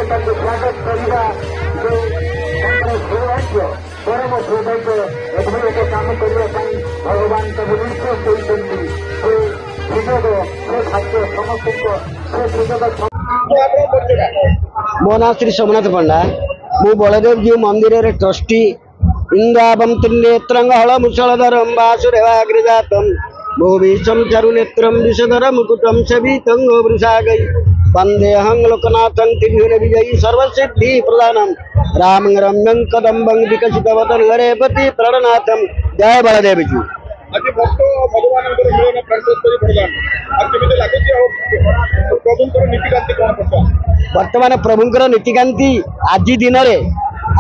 आम स्वागत करवा सौभाग्य परम सौभाग्य एभली एक काम करने भगवान सब निर्देश देते सुजोग से भाग्य समस्त मो ना श्री सोमनाथ पंडा मु बलदेव जीव मंदिर ट्रस्टी इंद्रावम त्रिनेत्रंगहल मुसलधरम वासुदेवाग्रजातम भूभीषम चारुनेत्रम विषधर मुकुटम सवितं वृषागै वंदेहं लोकनाथं त्रिभुवन विजयी सर्वसिद्धि प्रदानम राम रम्यं कदम्बं विकसितवदन गणपति प्रणनाथम। जय बलदेव जी। आज भक्त भगवान मिलन प्राणेश्वरी प्रधान आज केमिति लागुची प्रभुंकर नीतिकांति कोन पडता वर्तमान प्रभुंकर नीतिकांति आज दिन में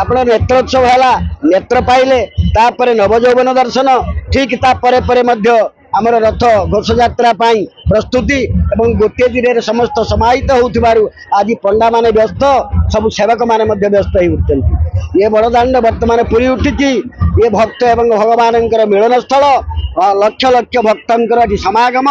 आपण नेत्रोत्सव है नेत्र पाइले तापर नवजौवन दर्शन ठीक तापर परे मध्य आमर रथ घोष यात्रा प्रस्तुति एवं गोटे दिन समस्त समाहित होतिबारु आज पंडा माने व्यस्त सब सेवक माने मध्य व्यस्त हो उठते। ये बड़दाण्ड वर्तमान पूरी उठी ये भक्त एवं भगवान मिलन स्थल लक्ष लक्ष भक्तर समागम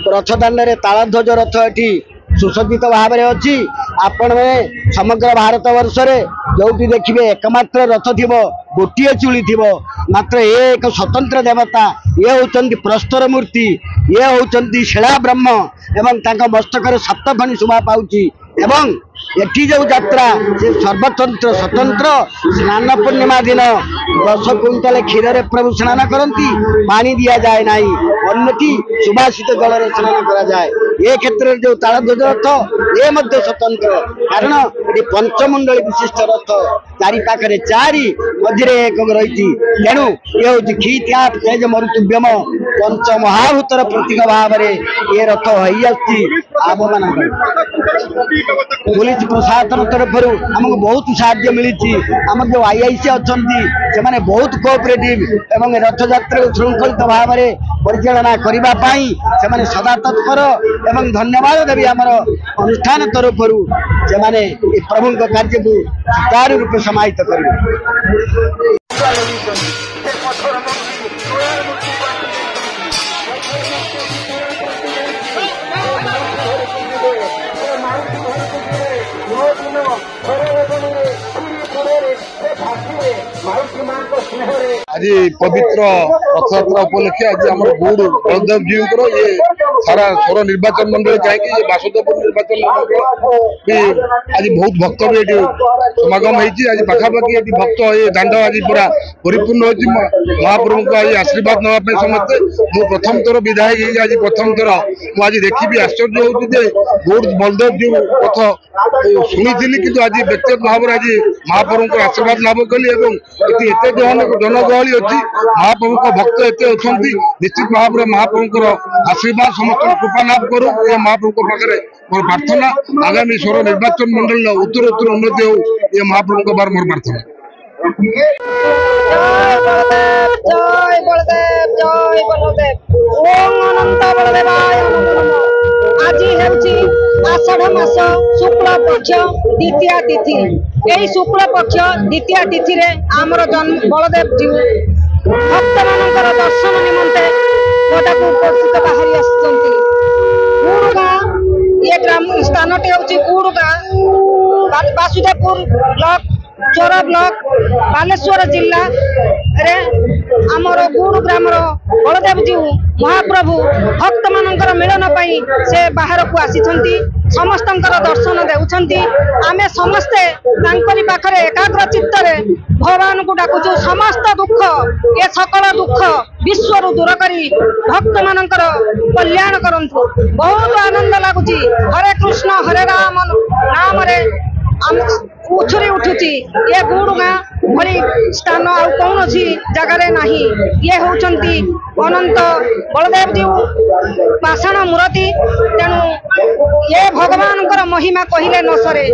रथदाण्ड में तालध्वज रथ ये सुसज्जित भाव में अच्छी आपण में समग्र भारत वर्ष में जो देखिए एकमात्र रथ थी गोटे चूली थी मात्र ये एक स्वतंत्र देवता ये होचंती प्रस्तर मूर्ति ये होचंती शिला ब्रह्म एवं तांका मस्तक सप्तफणी शोभा पाउची एवं एठी जो यात्रा से सर्वतंत्र स्वतंत्र स्नान पूर्णिमा दिन 10 क्विंटाल क्षीर रे प्रभु स्नान करती पानी दिया जाए नहीं अन्यटी सुभाषित जल रे स्नान करा जाए। ये क्षेत्र जो तालध्वज रथ ये मध्य स्वतंत्र कारण ये पंचमुंडली विशिष्ट रथ चारि पाखरे चारि मझे एक रही तेणु ये हूँ खी त्या तेज मरुतुभ्यम पंच महाभूतर प्रतीक भाव में ये रथ हो पुलिस प्रशासन तरफ आमको बहुत साहाय्य मिली आम जो आईआईसी अच्छा से बहुत कोऑपरेटिव एवं रथ यात्रा श्रृंखलित भाव में परिचालना करने से सदा तत्पर एवं धन्यवाद देवी आमर अनुष्ठान तरफ से प्रभु कार्य को सुचारू रूप समाहित करेंगे। आज पवित्र रथयात्रा उपलक्षे आज आम गौड़ बलदेव जी ये सारा सोर निर्वाचन मंडल कहीं बासुदेवपुर निर्वाचन मंडल आज बहुत भक्त भी ये समागम होती आज पाखापाखि ये भक्त ये दाण्ड आज पूरा परिपूर्ण हो महाप्रभु को आज आशीर्वाद नापी समस्ते मु प्रथम थर विधायक आज प्रथम थर मुझे देखी आश्चर्य होती गौड़ बलदेव जी रथ शुणी कि आज व्यक्तिगत भाव में आज महाप्रभु को आशीर्वाद लाभ कली एत जनगहली अच्छी महाप्रभु को भक्त एत अच्छा निश्चित भाव में महाप्रभु आशीर्वाद समस्त कृपा लाभ करूँ ये महाप्रभु पाखे मोर प्रार्थना आगामी सोर निर्वाचन मंडल उत्तर उत्तर उन्नति हो ये महाप्रभु को बार मोर प्रार्थना। जय बलदेव जय बलदेव ओम अनंत बलदेवाय नमः। आज हेउची आषाढ़ मास शुक्ल पक्ष द्वितीय तिथि यही शुक्ल पक्ष द्वितीय तिथि रे आमर जन्म बलदेव जी भक्त मानकर दर्शन निमंते गोटा को उपस्थित बाहरी आसुचंती। गुड़गा ये ग्राम स्थान टी होची गुड़गा वासुदेवपुर ब्लॉक चोरा ब्लॉक बालेश्वर जिला रे आमर गुड़ ग्राम बलदेव जी महाप्रभु भक्त मानकर मिलन पाई से बाहर को आसी समस्त दर्शन देउछंती आमे समस्ते तांकरी पाखरे एकाग्र चित्तरे भगवान को डाकुचु समस्त दुख ये सकल दुख विश्व दूर करी भक्त मानकर कल्याण करंतु बहुत आनंद लागुची। हरे कृष्ण हरे राम नाम रे उछुरी उठुची ये गुड़ गाँ भरी स्थान आ कौन जगार नाही ये होचंती अनंत बलदेव जी पाषाण मूर्ति तेणु ये भगवान महिमा कहले न सरे।